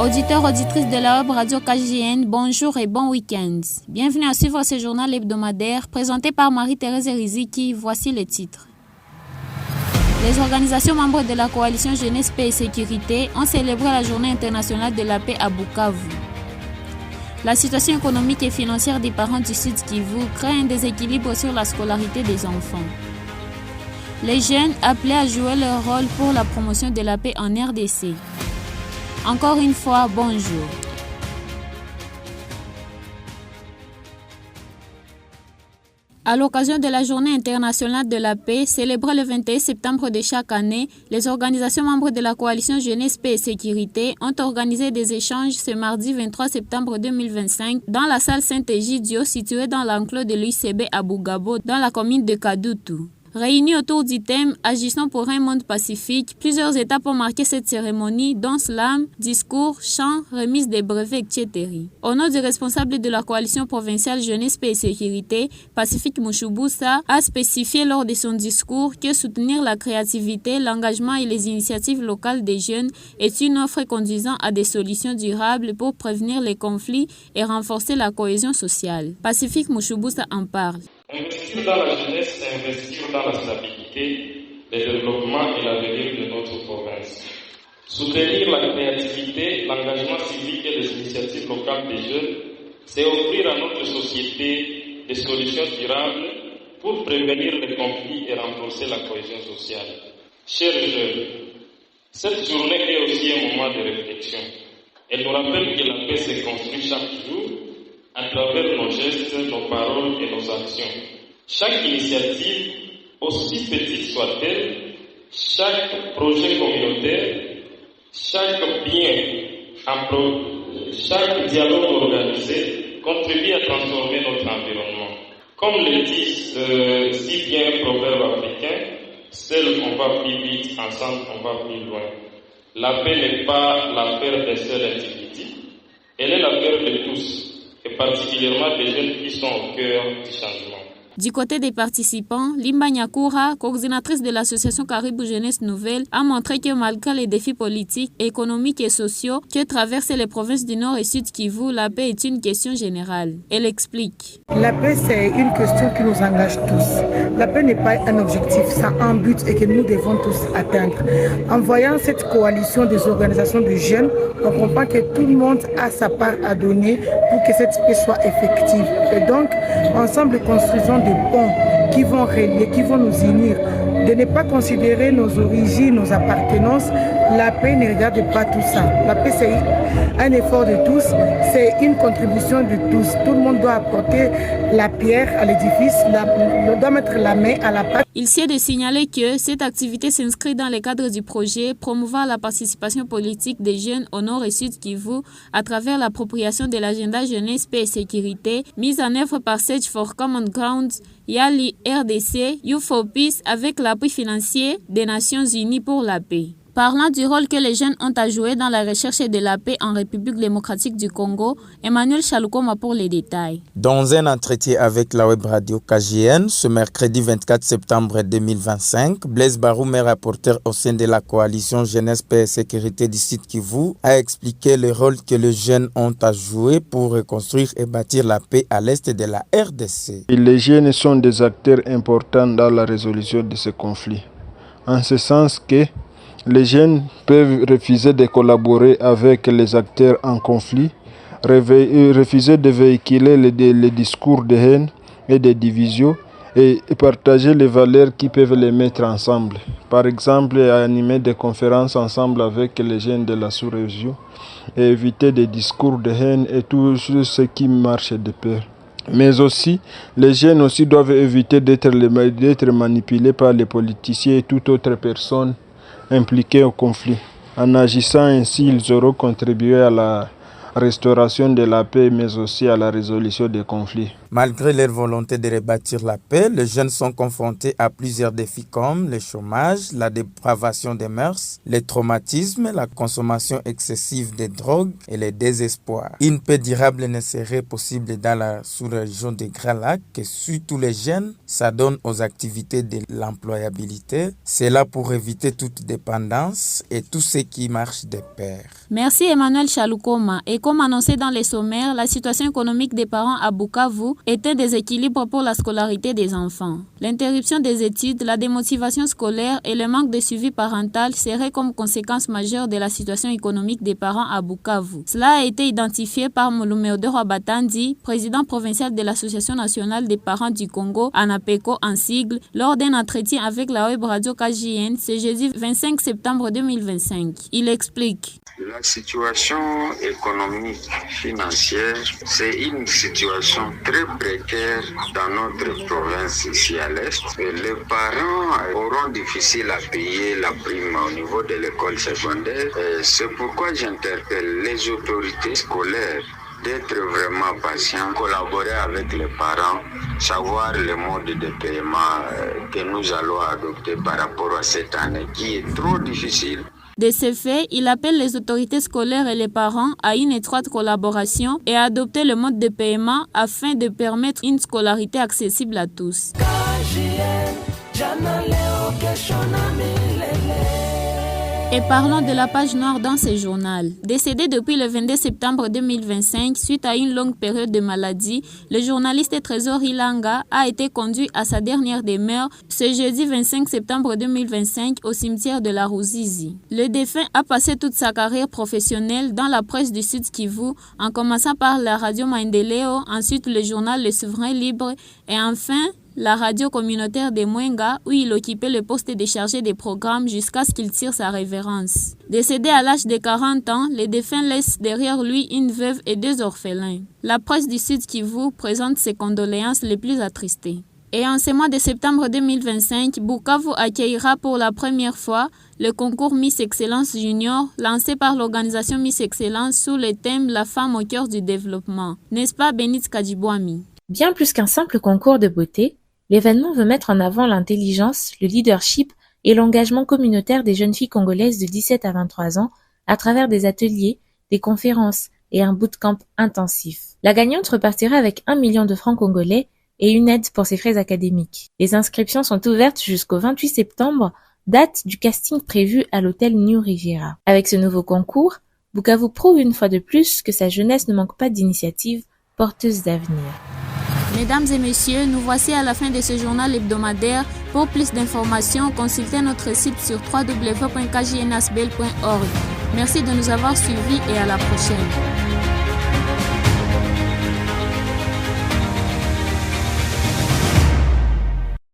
Auditeurs, auditrices de la web radio KGN, bonjour et bon week-end. Bienvenue à suivre ce journal hebdomadaire présenté par Marie-Thérèse Riziki. Voici les titres. Les organisations membres de la coalition Jeunesse, Paix et Sécurité ont célébré la Journée internationale de la paix à Bukavu. La situation économique et financière des parents du Sud Kivu crée un déséquilibre sur la scolarité des enfants. Les jeunes appelés à jouer leur rôle pour la promotion de la paix en RDC. Encore une fois, bonjour. À l'occasion de la Journée internationale de la paix, célébrée le 21 septembre de chaque année, les organisations membres de la coalition Jeunesse, Paix et Sécurité ont organisé des échanges ce mardi 23 septembre 2025 dans la salle Saint-Egidio située dans l'enclos de l'UCB à Bugabo, dans la commune de Kadutu. Réunis autour du thème « Agissons pour un monde pacifique », plusieurs étapes ont marqué cette cérémonie, dont slam, discours, chants, remise des brevets, etc. Au nom du responsable de la coalition provinciale Jeunesse, Paix et Sécurité, Pacifique Mouchouboussa, a spécifié lors de son discours que soutenir la créativité, l'engagement et les initiatives locales des jeunes est une offre conduisant à des solutions durables pour prévenir les conflits et renforcer la cohésion sociale. Pacifique Mouchouboussa en parle. Investir dans la jeunesse, c'est investir dans la stabilité, le développement et l'avenir de notre province. Soutenir la créativité, l'engagement civique et les initiatives locales des jeunes, c'est offrir à notre société des solutions durables pour prévenir les conflits et renforcer la cohésion sociale. Chers jeunes, cette journée est aussi un moment de réflexion. Elle nous rappelle que la paix se construit chaque jour à travers nos gestes, nos paroles et nos actions. Chaque initiative, aussi petite soit-elle, chaque projet communautaire, chaque dialogue organisé contribue à transformer notre environnement. Comme le dit si bien un proverbe africain, seul on va plus vite, ensemble on va plus loin. La paix n'est pas l'affaire d'un seul individu, elle est l'affaire de tous, et particulièrement des jeunes qui sont au cœur du changement. Du côté des participants, Limba Nyakura, coordinatrice de l'association Caribou Jeunesse Nouvelle, a montré que malgré les défis politiques, économiques et sociaux que traversent les provinces du Nord et Sud Kivu, la paix est une question générale. Elle explique. La paix, c'est une question qui nous engage tous. La paix n'est pas un objectif, c'est un but et que nous devons tous atteindre. En voyant cette coalition des organisations de jeunes, on comprend que tout le monde a sa part à donner pour que cette paix soit effective. Et donc, ensemble, construisons des ponts qui vont relier, qui vont nous unir, de ne pas considérer nos origines, nos appartenances. La paix ne regarde pas tout ça. La paix, c'est un effort de tous, c'est une contribution de tous. Tout le monde doit apporter la pierre à l'édifice, on doit mettre la main à la pâte. Il s'est de signaler que cette activité s'inscrit dans le cadre du projet promouvoir la participation politique des jeunes au Nord et Sud Kivu à travers l'appropriation de l'agenda jeunesse, paix et sécurité mise en œuvre par Search for Common Ground, YALI RDC, Youth for Peace avec l'appui financier des Nations Unies pour la paix. Parlant du rôle que les jeunes ont à jouer dans la recherche de la paix en République démocratique du Congo, Emmanuel Chalukoma pour les détails. Dans un entretien avec la web radio KGN, ce mercredi 24 septembre 2025, Blaise Baroumé, rapporteur au sein de la coalition Jeunesse, Paix et Sécurité du Sud Kivu, a expliqué le rôle que les jeunes ont à jouer pour reconstruire et bâtir la paix à l'est de la RDC. Et les jeunes sont des acteurs importants dans la résolution de ce conflit, en ce sens que les jeunes peuvent refuser de collaborer avec les acteurs en conflit, refuser de véhiculer les discours de haine et de division et partager les valeurs qui peuvent les mettre ensemble. Par exemple, animer des conférences ensemble avec les jeunes de la sous-région et éviter des discours de haine et tout ce qui marche de peur. Mais aussi, les jeunes aussi doivent éviter d'être manipulés par les politiciens et toute autre personne impliqués au conflit. En agissant ainsi, ils auront contribué à la restauration de la paix, mais aussi à la résolution des conflits. Malgré leur volonté de rebâtir la paix, les jeunes sont confrontés à plusieurs défis comme le chômage, la dépravation des mœurs, le traumatisme, la consommation excessive de drogues et le désespoir. Une paix durable ne serait possible dans la sous-région des Grands Lacs que si tous les jeunes s'adonnent aux activités de l'employabilité. C'est là pour éviter toute dépendance et tout ce qui marche de pair. Merci Emmanuel Chaloukoma. Et comme annoncé dans les sommaires, la situation économique des parents à Bukavu est un déséquilibre pour la scolarité des enfants. L'interruption des études, la démotivation scolaire et le manque de suivi parental seraient comme conséquence majeure de la situation économique des parents à Bukavu. Cela a été identifié par Mulumeodoro Batandi, président provincial de l'Association nationale des parents du Congo, ANAPECO en sigle, lors d'un entretien avec la web radio KJN ce jeudi 25 septembre 2025. Il explique. La situation économique financière, c'est une situation très précaire dans notre province ici à l'Est. Les parents auront difficile à payer la prime au niveau de l'école secondaire. C'est pourquoi j'interpelle les autorités scolaires d'être vraiment patients, collaborer avec les parents, savoir le mode de paiement que nous allons adopter par rapport à cette année qui est trop difficile. De ce fait, il appelle les autorités scolaires et les parents à une étroite collaboration et à adopter le mode de paiement afin de permettre une scolarité accessible à tous. Et parlons de la page noire dans ce journal. Décédé depuis le 22 septembre 2025 suite à une longue période de maladie, le journaliste Trésor Ilanga a été conduit à sa dernière demeure ce jeudi 25 septembre 2025 au cimetière de la Ruzizi. Le défunt a passé toute sa carrière professionnelle dans la presse du Sud Kivu, en commençant par la radio Maendeleo, ensuite le journal Le Souverain Libre et enfin la radio communautaire de Mwenga, où il occupait le poste de chargé des programmes jusqu'à ce qu'il tire sa révérence. Décédé à l'âge de 40 ans, le défunt laisse derrière lui une veuve et 2 orphelins. La presse du Sud Kivu présente ses condoléances les plus attristées. Et en ce mois de septembre 2025, Bukavu accueillera pour la première fois le concours Miss Excellence Junior lancé par l'organisation Miss Excellence sous le thème « La femme au cœur du développement ». N'est-ce pas, Bénitz Kadjibouami? Bien plus qu'un simple concours de beauté, l'événement veut mettre en avant l'intelligence, le leadership et l'engagement communautaire des jeunes filles congolaises de 17 à 23 ans à travers des ateliers, des conférences et un bootcamp intensif. La gagnante repartira avec 1 million de francs congolais et une aide pour ses frais académiques. Les inscriptions sont ouvertes jusqu'au 28 septembre, date du casting prévu à l'hôtel New Riviera. Avec ce nouveau concours, Bukavu prouve une fois de plus que sa jeunesse ne manque pas d'initiatives porteuses d'avenir. Mesdames et messieurs, nous voici à la fin de ce journal hebdomadaire. Pour plus d'informations, consultez notre site sur www.kjnsbl.org. Merci de nous avoir suivis et à la prochaine.